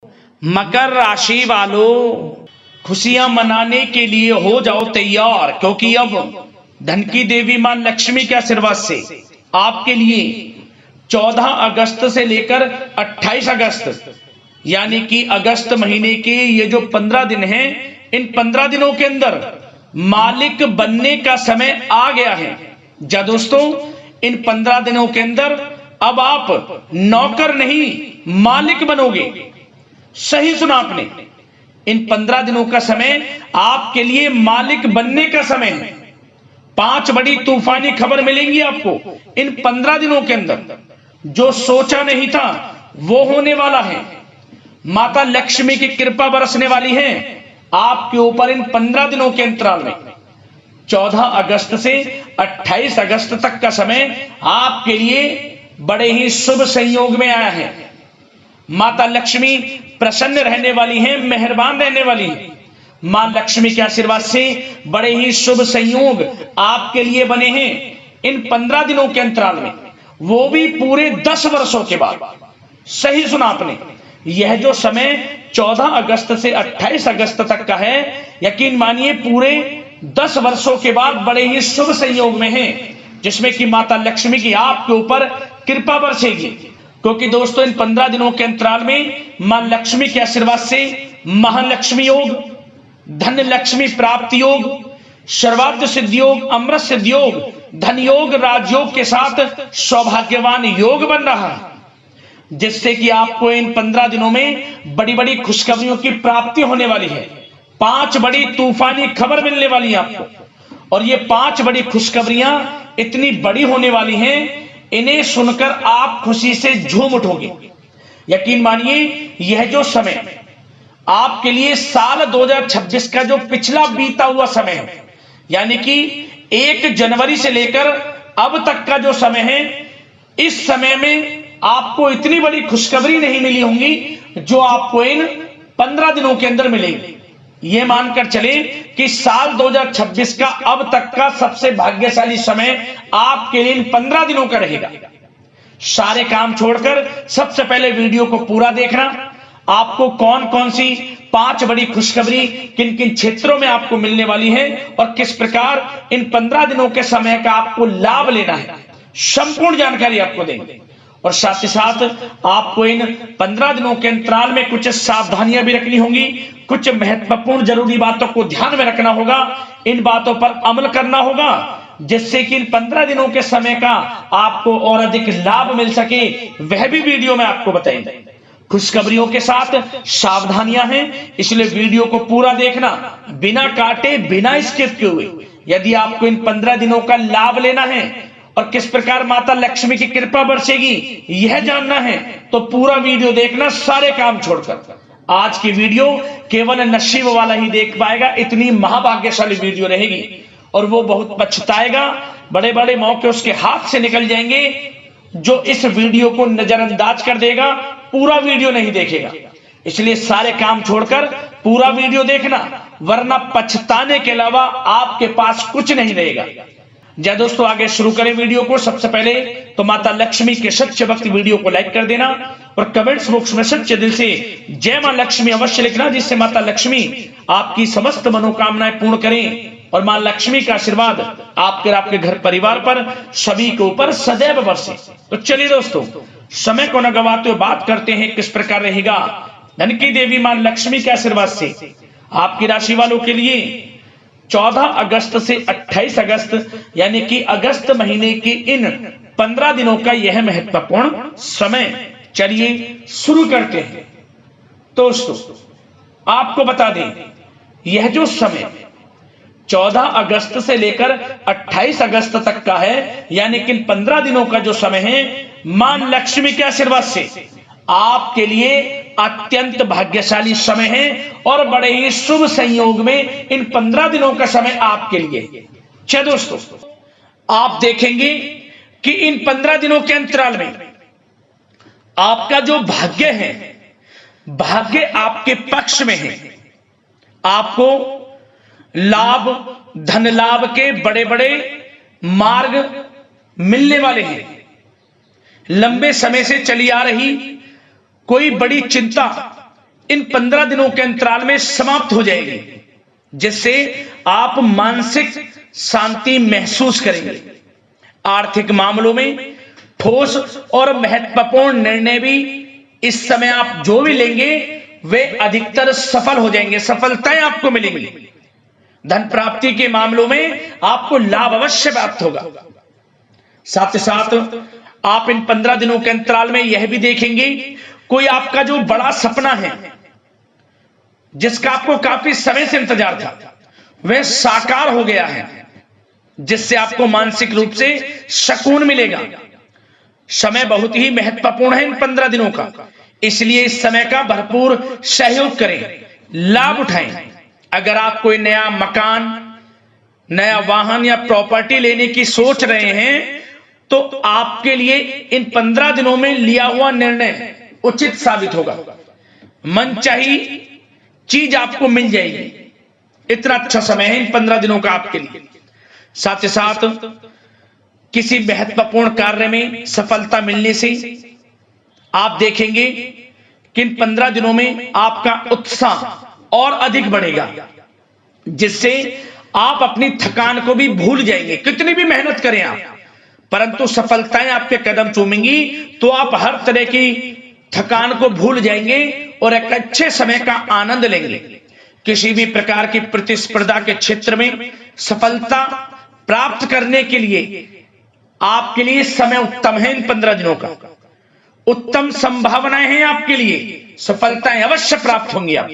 मकर राशि वालों, खुशियां मनाने के लिए हो जाओ तैयार, क्योंकि अब धन की देवी मां लक्ष्मी के आशीर्वाद से आपके लिए 14 अगस्त से लेकर 28 अगस्त यानी कि अगस्त महीने के ये जो 15 दिन हैं, इन 15 दिनों के अंदर मालिक बनने का समय आ गया है। जा दोस्तों, इन 15 दिनों के अंदर अब आप नौकर नहीं मालिक बनोगे। सही सुना आपने, इन 15 दिनों का समय आपके लिए मालिक बनने का समय है। 5 बड़ी तूफानी खबर मिलेंगी आपको इन 15 दिनों के अंदर। जो सोचा नहीं था वो होने वाला है। माता लक्ष्मी की कृपा बरसने वाली है आपके ऊपर इन 15 दिनों के अंतराल में। 14 अगस्त से 28 अगस्त तक का समय आपके लिए बड़े ही शुभ संयोग में आया है। माता लक्ष्मी प्रसन्न रहने वाली हैं, मेहरबान रहने वाली हैं। मां लक्ष्मी के आशीर्वाद से बड़े ही शुभ संयोग आपके लिए बने हैं इन 15 दिनों के अंतराल में, वो भी पूरे 10 वर्षों के बाद। सही सुना आपने, यह जो समय 14 अगस्त से 28 अगस्त तक का है, यकीन मानिए पूरे 10 वर्षों के बाद बड़े ही शुभ संयोग में है, जिसमें कि माता लक्ष्मी की आपके ऊपर कृपा बरसेगी। क्योंकि दोस्तों, इन 15 दिनों के अंतराल में मां लक्ष्मी के आशीर्वाद से महालक्ष्मी योग, धन लक्ष्मी प्राप्ति योग, सर्वार्थ सिद्धि योग, अमृत सिद्धि योग, धन योग, राजयोग के साथ सौभाग्यवान योग बन रहा है, जिससे कि आपको इन 15 दिनों में बड़ी बड़ी खुशखबरियों की प्राप्ति होने वाली है। 5 बड़ी तूफानी खबर मिलने वाली है आपको, और ये 5 बड़ी खुशखबरियां इतनी बड़ी होने वाली हैं, इन्हें सुनकर आप खुशी से झूम उठोगे। यकीन मानिए, यह जो समय आपके लिए साल 2026 का जो पिछला बीता हुआ समय है, यानी कि 1 जनवरी से लेकर अब तक का जो समय है, इस समय में आपको इतनी बड़ी खुशखबरी नहीं मिली होंगी जो आपको इन 15 दिनों के अंदर मिलेगी। यह मानकर चले कि साल 2026 का अब तक का सबसे भाग्यशाली समय आपके लिए इन 15 दिनों का रहेगा। सारे काम छोड़कर सबसे पहले वीडियो को पूरा देखना। आपको कौन कौन सी 5 बड़ी खुशखबरी किन किन क्षेत्रों में आपको मिलने वाली है और किस प्रकार इन 15 दिनों के समय का आपको लाभ लेना है, संपूर्ण जानकारी आपको देंगे। और साथ ही साथ आपको इन 15 दिनों के अंतराल में कुछ सावधानियां भी रखनी होंगी, कुछ महत्वपूर्ण जरूरी बातों को ध्यान में रखना होगा, इन बातों पर अमल करना होगा, जिससे कि इन 15 दिनों के समय का आपको और अधिक लाभ मिल सके, वह भी वीडियो में आपको बताएंगे। खुशखबरियों के साथ सावधानियां हैं, इसलिए वीडियो को पूरा देखना, बिना काटे बिना स्किप किए हुए। यदि आपको इन 15 दिनों का लाभ लेना है और किस प्रकार माता लक्ष्मी की कृपा बरसेगी यह जानना है, तो पूरा वीडियो देखना, सारे काम छोड़कर। आज की वीडियो केवल नसीब वाला ही देख पाएगा, इतनी महाभाग्यशाली वीडियो रहेगी, और वो बहुत पछताएगा। बड़े बड़े मौके उसके हाथ से निकल जाएंगे जो इस वीडियो को नजरअंदाज कर देगा, पूरा वीडियो नहीं देखेगा। इसलिए सारे काम छोड़कर पूरा वीडियो देखना, वरना पछताने के अलावा आपके पास कुछ नहीं रहेगा। जय दोस्तों, आगे शुरू करें वीडियो को। सबसे पहले तो माता लक्ष्मी के सच्चे भक्त वीडियो को लाइक कर देना और कमेंट्स बॉक्स में सच्चे दिल से जय मां लक्ष्मी अवश्य लिखना, जिससे माता लक्ष्मी आपकी समस्त मनोकामनाएं पूर्ण करें और मां लक्ष्मी का आशीर्वाद आपके और आपके घर परिवार पर सभी के ऊपर सदैव बरसे। तो चलिए दोस्तों, समय को न गवाते हुए बात करते हैं किस प्रकार रहेगा धन की देवी मां लक्ष्मी के आशीर्वाद से आपकी राशि वालों के लिए 14 अगस्त से 28 अगस्त यानी कि अगस्त महीने की इन 15 दिनों का यह महत्वपूर्ण समय। चलिए शुरू करते हैं। दोस्तों, आपको बता दें, यह जो समय 14 अगस्त से लेकर 28 अगस्त तक का है, यानी कि 15 दिनों का जो समय है, मां लक्ष्मी के आशीर्वाद से आपके लिए अत्यंत भाग्यशाली समय है और बड़े ही शुभ संयोग में इन 15 दिनों का समय आपके लिए। अच्छा दोस्तों, आप देखेंगे कि इन 15 दिनों के अंतराल में आपका जो भाग्य है, भाग्य आपके पक्ष में है। आपको लाभ, धन लाभ के बड़े बड़े मार्ग मिलने वाले हैं। लंबे समय से चली आ रही कोई बड़ी चिंता इन 15 दिनों के अंतराल में समाप्त हो जाएगी, जिससे आप मानसिक शांति महसूस करेंगे। आर्थिक मामलों में ठोस और महत्वपूर्ण निर्णय भी इस समय आप जो भी लेंगे वे अधिकतर सफल हो जाएंगे, सफलताएं आपको मिलेंगी। धन प्राप्ति के मामलों में आपको लाभ अवश्य प्राप्त होगा। साथ ही साथ आप इन 15 दिनों के अंतराल में यह भी देखेंगे, कोई आपका जो बड़ा सपना है, जिसका आपको काफी समय से इंतजार था, वह साकार हो गया है, जिससे आपको मानसिक रूप से सुकून मिलेगा। समय बहुत ही महत्वपूर्ण है इन 15 दिनों का, इसलिए इस समय का भरपूर सहयोग करें, लाभ उठाएं। अगर आप कोई नया मकान, नया वाहन या प्रॉपर्टी लेने की सोच रहे हैं, तो आपके लिए इन 15 दिनों में लिया हुआ निर्णय उचित साबित होगा। मनचाही चीज आपको मिल जाएगी। इतना अच्छा समय है इन 15 दिनों का आपके लिए। साथ ही साथ किसी महत्वपूर्ण कार्य में सफलता मिलने से आप देखेंगे कि इन 15 दिनों में आपका उत्साह और अधिक बढ़ेगा, जिससे आप अपनी थकान को भी भूल जाएंगे। कितनी भी मेहनत करें आप, परंतु सफलताएं आपके कदम चूमेंगी तो आप हर तरह की थकान को भूल जाएंगे और एक अच्छे समय का आनंद लेंगे। किसी भी प्रकार की प्रतिस्पर्धा के क्षेत्र में सफलता प्राप्त करने के लिए आपके लिए समय उत्तम है। इन 15 दिनों का उत्तम संभावनाएं हैं आपके लिए, सफलताएं अवश्य प्राप्त होंगी। आप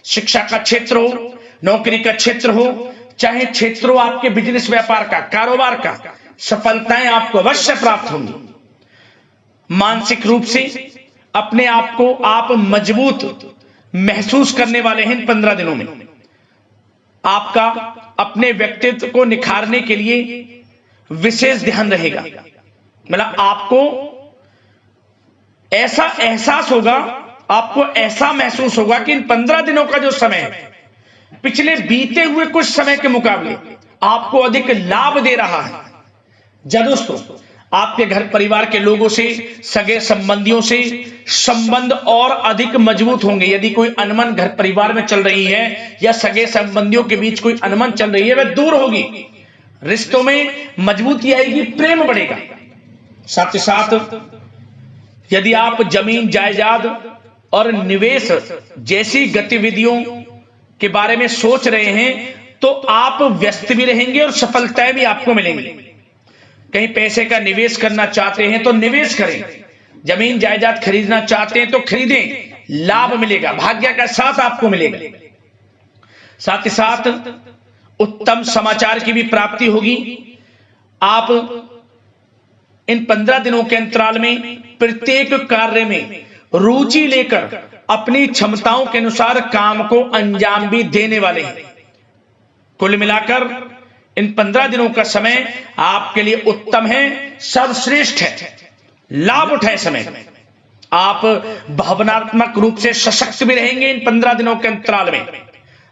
शिक्षा का क्षेत्र हो, नौकरी का क्षेत्र हो, चाहे क्षेत्र हो आपके बिजनेस व्यापार का, कारोबार का, सफलताएं आपको अवश्य प्राप्त होंगी। मानसिक रूप से अपने आप को आप मजबूत महसूस करने वाले हैं इन 15 दिनों में। आपका अपने व्यक्तित्व को निखारने के लिए विशेष ध्यान रहेगा। मतलब आपको ऐसा एहसास होगा, आपको ऐसा महसूस होगा कि इन 15 दिनों का जो समय है, पिछले बीते हुए कुछ समय के मुकाबले आपको अधिक लाभ दे रहा है। दोस्तों, आपके घर परिवार के लोगों से, सगे संबंधियों से संबंध और अधिक मजबूत होंगे। यदि कोई अनबन घर परिवार में चल रही है या सगे संबंधियों के बीच कोई अनबन चल रही है, वह दूर होगी, रिश्तों में मजबूती आएगी, प्रेम बढ़ेगा। साथ ही साथ यदि आप जमीन जायदाद और निवेश जैसी गतिविधियों के बारे में सोच रहे हैं, तो आप व्यस्त भी रहेंगे और सफलताएं भी आपको मिलेंगी। कहीं पैसे का निवेश करना चाहते हैं तो निवेश करें, जमीन जायदाद खरीदना चाहते हैं तो खरीदें, लाभ मिलेगा, भाग्य का साथ आपको मिलेगा। साथ ही साथ उत्तम समाचार की भी प्राप्ति होगी। आप इन 15 दिनों के अंतराल में प्रत्येक कार्य में रुचि लेकर अपनी क्षमताओं के अनुसार काम को अंजाम भी देने वाले हैं। कुल मिलाकर इन 15 दिनों का समय आपके लिए उत्तम है, सर्वश्रेष्ठ है। लाभ उठाए समय। आप भावनात्मक रूप से सशक्त भी रहेंगे इन 15 दिनों के अंतराल में।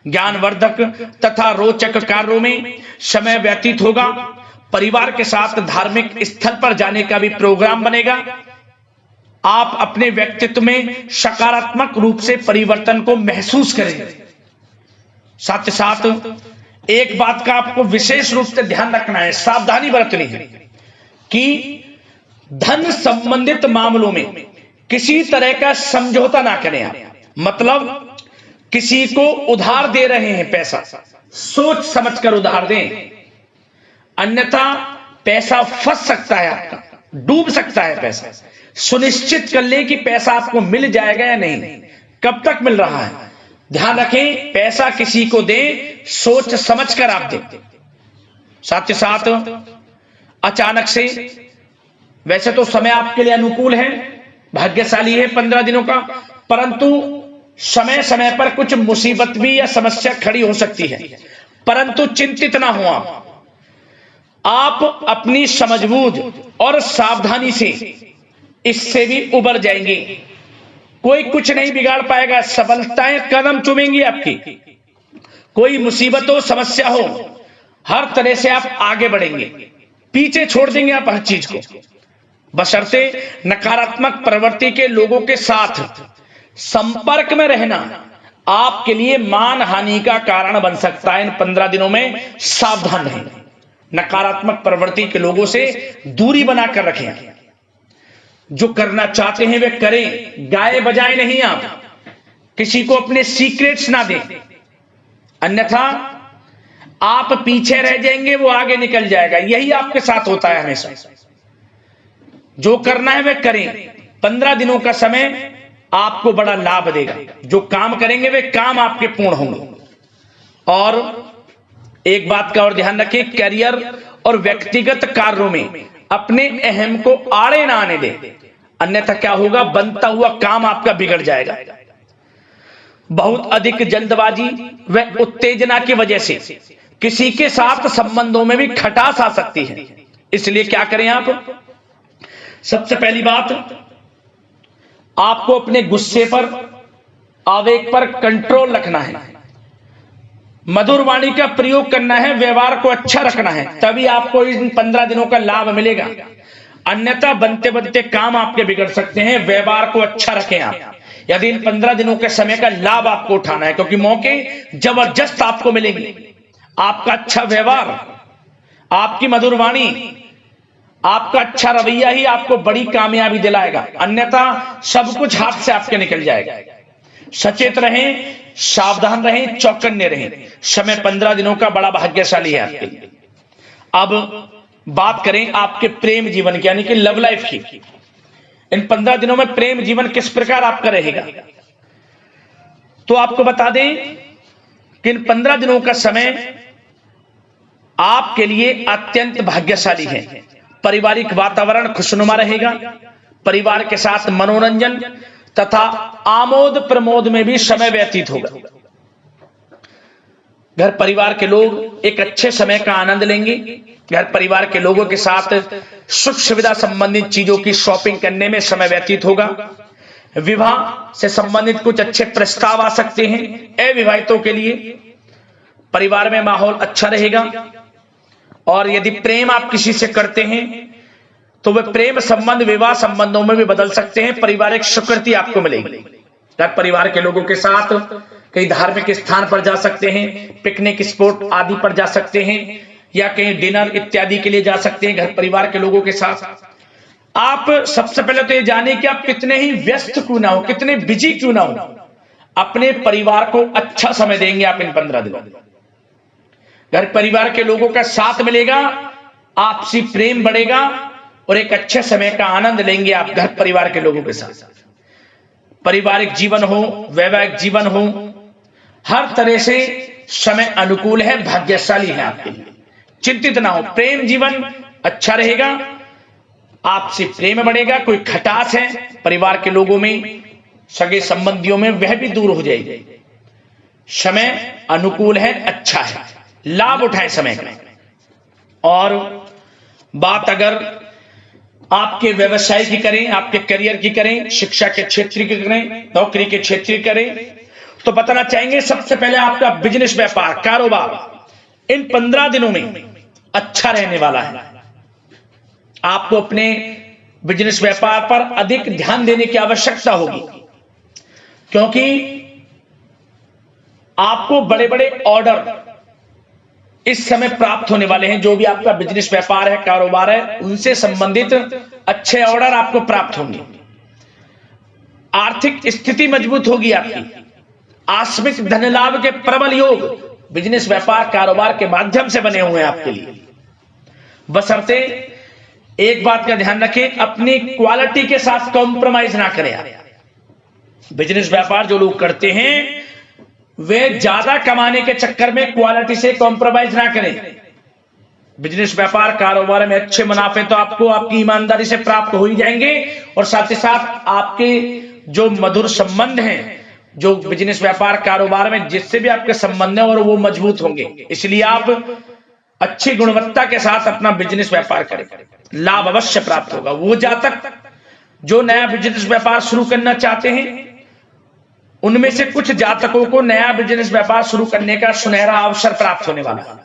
ज्ञानवर्धक तथा रोचक कार्यों में समय व्यतीत होगा। परिवार के साथ धार्मिक स्थल पर जाने का भी प्रोग्राम बनेगा। आप अपने व्यक्तित्व में सकारात्मक रूप से परिवर्तन को महसूस करेंगे। साथ ही साथ एक बात का आपको विशेष रूप से ध्यान रखना है, सावधानी बरतनी है कि धन संबंधित मामलों में किसी तरह का समझौता ना करें आप। मतलब किसी को उधार दे रहे हैं पैसा, सोच समझकर उधार दें, अन्यथा पैसा फंस सकता है, आपका डूब सकता है पैसा। सुनिश्चित कर ले कि पैसा आपको मिल जाएगा या नहीं, कब तक मिल रहा है। ध्यान रखें, पैसा किसी को दें, सोच समझकर आप दें। साथ ही साथ अचानक से, वैसे तो समय आपके लिए अनुकूल है, भाग्यशाली है 15 दिनों का, परंतु समय समय पर कुछ मुसीबत भी या समस्या खड़ी हो सकती है। परंतु चिंतित ना हो आप अपनी समझबूझ और सावधानी से इससे भी उबर जाएंगे। कोई कुछ नहीं बिगाड़ पाएगा, सफलताएं कदम चूमेंगी आपकी। कोई मुसीबत हो, समस्या हो, हर तरह से आप आगे बढ़ेंगे, पीछे छोड़ देंगे आप हर चीज को। बशर्ते नकारात्मक प्रवृत्ति के लोगों के साथ संपर्क में रहना आपके लिए मान हानि का कारण बन सकता है। इन 15 दिनों में सावधान रहें, नकारात्मक प्रवृत्ति के लोगों से दूरी बनाकर रखें। जो करना चाहते हैं वे करें, गाए बजाए नहीं। आप किसी को अपने सीक्रेट्स ना दें, अन्यथा आप पीछे रह जाएंगे, वो आगे निकल जाएगा। यही आपके साथ होता है हमेशा। जो करना है वे करें। 15 दिनों का समय आपको बड़ा लाभ देगा। जो काम करेंगे वे काम आपके पूर्ण होंगे। और एक बात का और ध्यान रखें, करियर और व्यक्तिगत कार्यों में अपने अहम को आड़े ना आने दें, अन्यथा क्या होगा, बनता हुआ काम आपका बिगड़ जाएगा। बहुत अधिक जल्दबाजी व उत्तेजना की वजह से किसी के साथ संबंधों में भी खटास आ सकती है। इसलिए क्या करें आप, सबसे पहली बात, आपको अपने गुस्से पर, आवेग पर कंट्रोल रखना है। मधुर वाणी का प्रयोग करना है, व्यवहार को अच्छा रखना है, तभी आपको इन 15 दिनों का लाभ मिलेगा। अन्यथा बनते बनते काम आपके बिगड़ सकते हैं। व्यवहार को अच्छा रखें आप, यदि इन 15 दिनों के समय का लाभ आपको उठाना है, क्योंकि मौके जबरदस्त आपको मिलेंगे। आपका अच्छा व्यवहार, आपकी मधुर वाणी, आपका अच्छा रवैया ही आपको बड़ी कामयाबी दिलाएगा, अन्यथा सब कुछ हाथ से आपके निकल जाएगा। सचेत रहें, सावधान रहें, चौकन्ने रहें। समय 15 दिनों का बड़ा भाग्यशाली है आपके लिए। अब बात करें आपके प्रेम जीवन की, यानी कि लव लाइफ की। इन 15 दिनों में प्रेम जीवन किस प्रकार आपका रहेगा, तो आपको बता दें कि इन 15 दिनों का समय आपके लिए अत्यंत भाग्यशाली है। पारिवारिक वातावरण खुशनुमा रहेगा। परिवार के साथ मनोरंजन तथा आमोद प्रमोद में भी समय व्यतीत होगा। घर परिवार के लोग एक अच्छे समय का आनंद लेंगे। घर परिवार के लोगों के साथ सुख सुविधा संबंधित चीजों की शॉपिंग करने में समय व्यतीत होगा। विवाह से संबंधित कुछ अच्छे प्रस्ताव आ सकते हैं अविवाहितों के लिए। परिवार में माहौल अच्छा रहेगा। और यदि प्रेम आप किसी से करते हैं तो वह प्रेम संबंध विवाह संबंधों में भी बदल सकते हैं। पारिवारिक स्वीकृति आपको मिलेगी। घर परिवार के लोगों के साथ कई धार्मिक स्थान पर जा सकते हैं, पिकनिक स्पॉट आदि पर जा सकते हैं, या कहीं डिनर इत्यादि के लिए जा सकते हैं घर परिवार के लोगों के साथ। आप सबसे पहले तो ये जाने कि आप कितने ही व्यस्त क्यों ना हो, कितने बिजी क्यों ना हो, अपने परिवार को अच्छा समय देंगे आप इन 15 दिनों। घर परिवार के लोगों का साथ मिलेगा, आपसी प्रेम बढ़ेगा और एक अच्छे समय का आनंद लेंगे आप घर परिवार के लोगों के साथ। पारिवारिक जीवन हो, वैवाहिक जीवन हो, हर तरह से समय अनुकूल है, भाग्यशाली है आपके लिए। चिंतित ना हो, प्रेम जीवन अच्छा रहेगा, आपसे प्रेम बढ़ेगा। कोई खटास है परिवार के लोगों में, सगे संबंधियों में, वह भी दूर हो जाएगी। समय अनुकूल है, अच्छा है, लाभ उठाए समय का। और बात अगर आपके व्यवसाय की करें, आपके करियर की करें, शिक्षा के क्षेत्र की करें, नौकरी के क्षेत्र की करें, तो बताना चाहेंगे सबसे पहले आपका बिजनेस, व्यापार, कारोबार इन 15 दिनों में अच्छा रहने वाला है। आपको अपने बिजनेस व्यापार पर अधिक ध्यान देने की आवश्यकता होगी, क्योंकि आपको बड़े बड़े ऑर्डर इस समय प्राप्त होने वाले हैं। जो भी आपका बिजनेस व्यापार है, कारोबार है, उनसे संबंधित अच्छे ऑर्डर आपको प्राप्त होंगे। आर्थिक स्थिति मजबूत होगी आपकी। आकस्मिक धन लाभ के प्रबल योग बिजनेस व्यापार कारोबार के माध्यम से बने हुए हैं आपके लिए। बशर्ते एक बात का ध्यान रखें, अपनी क्वालिटी के साथ कॉम्प्रोमाइज ना करें आप। बिजनेस व्यापार जो लोग करते हैं वे ज्यादा कमाने के चक्कर में क्वालिटी से कॉम्प्रोमाइज ना करें। बिजनेस व्यापार कारोबार में अच्छे मुनाफे तो आपको आपकी ईमानदारी से प्राप्त हो ही जाएंगे, और साथ ही साथ आपके जो मधुर संबंध हैं, जो बिजनेस व्यापार कारोबार में जिससे भी आपके संबंध है, और वो मजबूत होंगे। इसलिए आप अच्छी गुणवत्ता के साथ अपना बिजनेस व्यापार करें, लाभ अवश्य प्राप्त होगा। वो जातक जो नया बिजनेस व्यापार शुरू करना चाहते हैं, उनमें से कुछ जातकों को नया बिजनेस व्यापार शुरू करने का सुनहरा अवसर प्राप्त होने वाला है।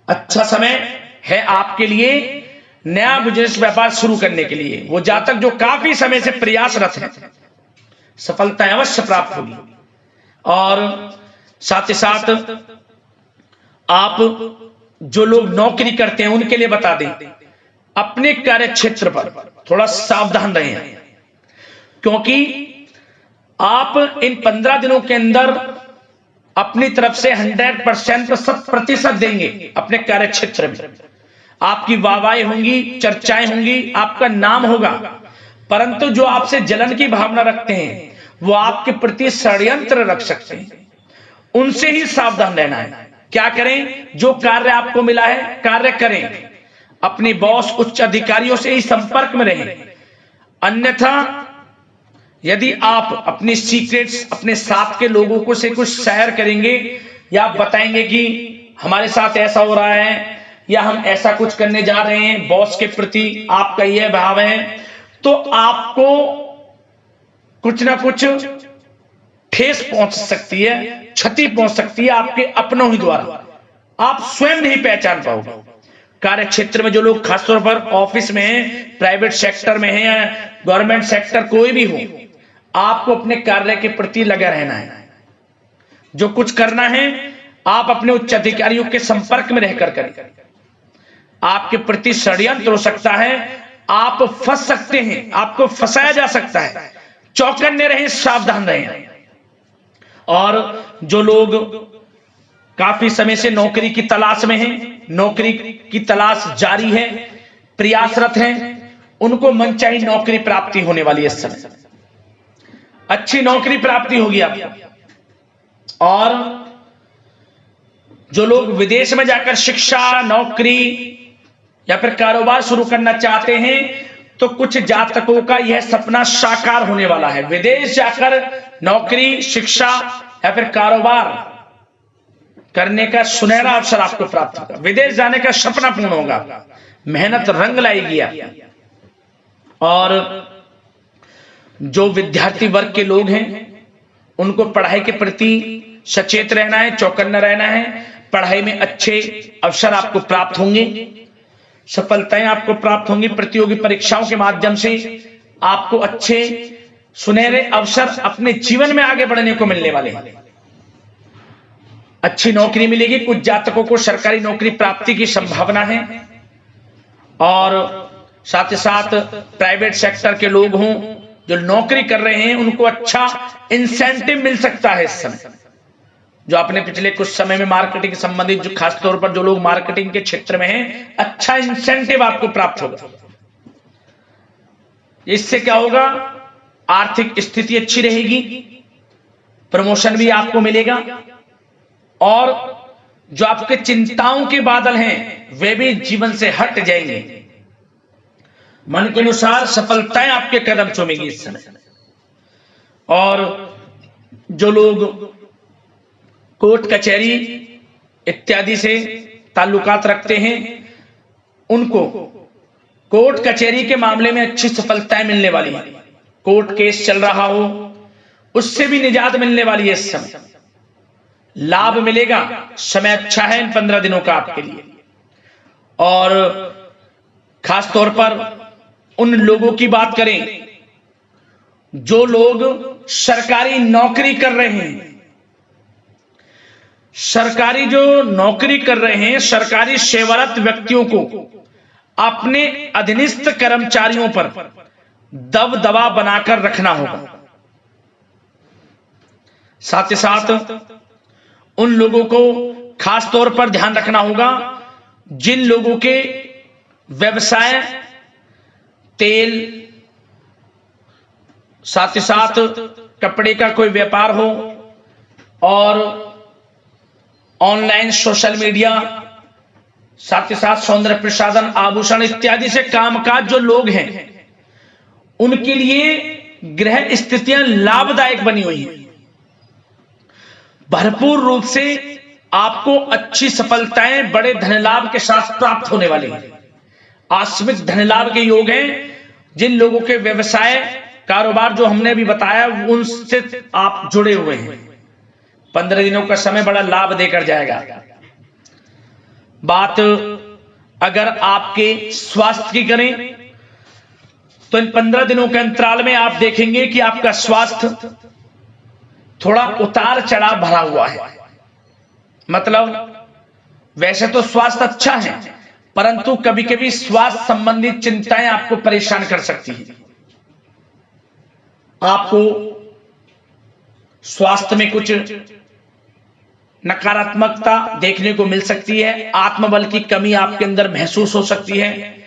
अच्छा समय है आपके लिए नया बिजनेस व्यापार शुरू करने के लिए। वो जातक जो काफी समय से प्रयासरत हैं, सफलताएं अवश्य प्राप्त होगी। और साथ ही साथ आप जो लोग नौकरी करते हैं उनके लिए बता दें, अपने कार्य क्षेत्र पर थोड़ा सावधान रहें, क्योंकि आप इन 15 दिनों के अंदर अपनी तरफ से 100% 100% देंगे। अपने कार्य क्षेत्र में आपकी वाहवाही होंगी, चर्चाएं होंगी, आपका नाम होगा, परंतु जो आपसे जलन की भावना रखते हैं वो आपके प्रति षड्यंत्र रख सकते हैं, उनसे ही सावधान रहना है। क्या करें? जो कार्य आपको मिला है कार्य करें, अपने बॉस उच्च अधिकारियों से ही संपर्क में रहें। अन्यथा यदि आप अपने सीक्रेट्स अपने साथ के लोगों को से कुछ शेयर करेंगे या बताएंगे कि हमारे साथ ऐसा हो रहा है या हम ऐसा कुछ करने जा रहे हैं, बॉस के प्रति आपका यह भाव है, तो आपको कुछ ना कुछ ठेस पहुंच सकती है, क्षति पहुंच सकती है आपके अपनों ही द्वारा, आप स्वयं नहीं पहचान पाओगे। कार्य क्षेत्र में जो लोग खासतौर पर ऑफिस में हैं, प्राइवेट सेक्टर में हैं या गवर्नमेंट सेक्टर, कोई भी हो, आपको अपने कार्य के प्रति लगा रहना है। जो कुछ करना है आप अपने उच्च अधिकारियों के संपर्क में रहकर करें। आपके प्रति षड्यंत्र हो सकता है, आप फंस सकते हैं, आपको फंसाया जा सकता है। चौकन्ने रहें, सावधान रहें। और जो लोग काफी समय से नौकरी की तलाश में हैं, नौकरी की तलाश जारी है, प्रयासरत हैं, उनको मनचाही नौकरी प्राप्ति होने वाली है। इस समय अच्छी नौकरी प्राप्ति होगी आपको। और जो लोग विदेश में जाकर शिक्षा, नौकरी या फिर कारोबार शुरू करना चाहते हैं, तो कुछ जातकों का यह सपना साकार होने वाला है। विदेश जाकर नौकरी, शिक्षा या फिर कारोबार करने का सुनहरा अवसर आपको प्राप्त होगा। विदेश जाने का सपना पूर्ण होगा, मेहनत रंग लाएगी। और जो विद्यार्थी वर्ग के लोग हैं उनको पढ़ाई के प्रति सचेत रहना है, चौकन्ना रहना है। पढ़ाई में अच्छे अवसर आपको प्राप्त होंगे, सफलताएं आपको प्राप्त होंगी। प्रतियोगी परीक्षाओं के माध्यम से आपको अच्छे सुनहरे अवसर अपने जीवन में आगे बढ़ने को मिलने वाले हैं। अच्छी नौकरी मिलेगी। कुछ जातकों को सरकारी नौकरी प्राप्ति की संभावना है। और साथ ही साथ प्राइवेट सेक्टर के लोग हों जो नौकरी कर रहे हैं, उनको अच्छा इंसेंटिव मिल सकता है इस समय। जो आपने पिछले कुछ समय में मार्केटिंग संबंधित, जो खासतौर पर जो लोग मार्केटिंग के क्षेत्र में हैं, अच्छा इंसेंटिव आपको प्राप्त होगा। इससे क्या होगा? आर्थिक स्थिति अच्छी रहेगी, प्रमोशन भी आपको मिलेगा, और जो आपके चिंताओं के बादल हैं वे भी जीवन से हट जाएंगे। मन के अनुसार सफलताएं आपके कदम चूमेगी इस समय। और जो लोग कोर्ट कचहरी इत्यादि से ताल्लुकात रखते हैं, उनको कोर्ट कचहरी के मामले में अच्छी सफलताएं मिलने वाली है। कोर्ट केस चल रहा हो उससे भी निजात मिलने वाली है। इस समय लाभ मिलेगा, समय अच्छा है इन 15 दिनों का आपके लिए। और खास तौर पर उन लोगों की बात करें जो लोग सरकारी नौकरी कर रहे हैं। सरकारी जो नौकरी कर रहे हैं, सरकारी सेवारत व्यक्तियों को अपने अधीनस्थ कर्मचारियों पर दबदबा बनाकर रखना होगा। साथ ही साथ उन लोगों को खास तौर पर ध्यान रखना होगा जिन लोगों के व्यवसाय, तेल, साथ ही साथ कपड़े का कोई व्यापार हो, और ऑनलाइन सोशल मीडिया, साथ ही साथ सौंदर्य प्रसाधन, आभूषण इत्यादि से कामकाज जो लोग हैं, उनके लिए ग्रह स्थितियां लाभदायक बनी हुई हैं। भरपूर रूप से आपको अच्छी सफलताएं बड़े धन लाभ के साथ प्राप्त होने वाली हैं। आकस्मिक धन लाभ के योग हैं। जिन लोगों के व्यवसाय, कारोबार जो हमने भी बताया, उनसे आप जुड़े हुए हैं, 15 दिनों का समय बड़ा लाभ देकर जाएगा। बात अगर आपके स्वास्थ्य की करें तो इन 15 दिनों के अंतराल में आप देखेंगे कि आपका स्वास्थ्य थोड़ा उतार चढ़ाव भरा हुआ है। मतलब वैसे तो स्वास्थ्य अच्छा है, परंतु कभी कभी स्वास्थ्य संबंधित चिंताएं आपको परेशान कर सकती हैं। आपको स्वास्थ्य में कुछ नकारात्मकता देखने को मिल सकती है, आत्मबल की कमी आपके अंदर महसूस हो सकती है।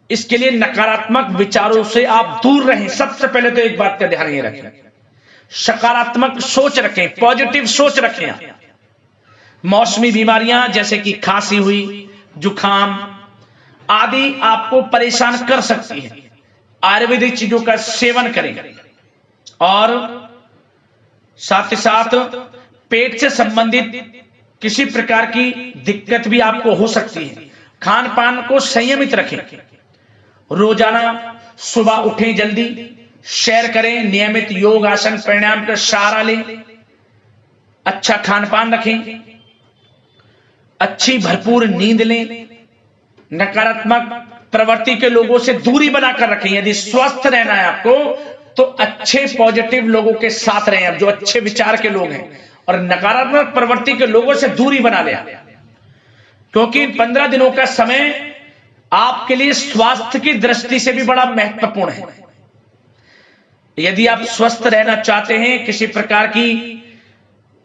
इसके लिए नकारात्मक विचारों से आप दूर रहें। सबसे पहले तो एक बात का ध्यान ये रखें, सकारात्मक सोच रखें, पॉजिटिव सोच रखें। मौसमी बीमारियां जैसे कि खांसी हुई, जुखाम आदि आपको परेशान कर सकती है। आयुर्वेदिक चीजों का सेवन करें और साथ ही साथ पेट से संबंधित किसी प्रकार की दिक्कत भी आपको हो सकती है। खान पान को संयमित रखें। रोजाना सुबह उठें, जल्दी सैर करें, नियमित योग आसन प्राणायाम का सहारा लें, अच्छा खान पान रखें, अच्छी भरपूर नींद लें, नकारात्मक प्रवृत्ति के लोगों से दूरी बनाकर रखें। यदि स्वस्थ रहना है आपको तो अच्छे पॉजिटिव लोगों के साथ रहें, अब जो अच्छे विचार के लोग हैं, और नकारात्मक प्रवृत्ति के लोगों से दूरी बना लें, क्योंकि 15 दिनों का समय आपके लिए स्वास्थ्य की दृष्टि से भी बड़ा महत्वपूर्ण है। यदि आप स्वस्थ रहना चाहते हैं, किसी प्रकार की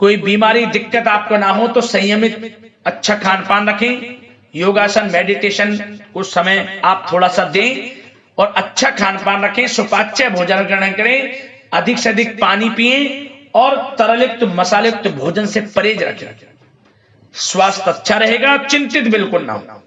कोई बीमारी दिक्कत आपको ना हो, तो संयमित अच्छा खान पान रखें, योगासन मेडिटेशन कुछ समय आप थोड़ा सा दें और अच्छा खान पान रखें, सुपाच्य भोजन ग्रहण करें, अधिक से अधिक पानी पिएं और तरलयुक्त मसालेयुक्त भोजन से परहेज रखें। स्वास्थ्य अच्छा रहेगा, चिंतित बिल्कुल ना हो।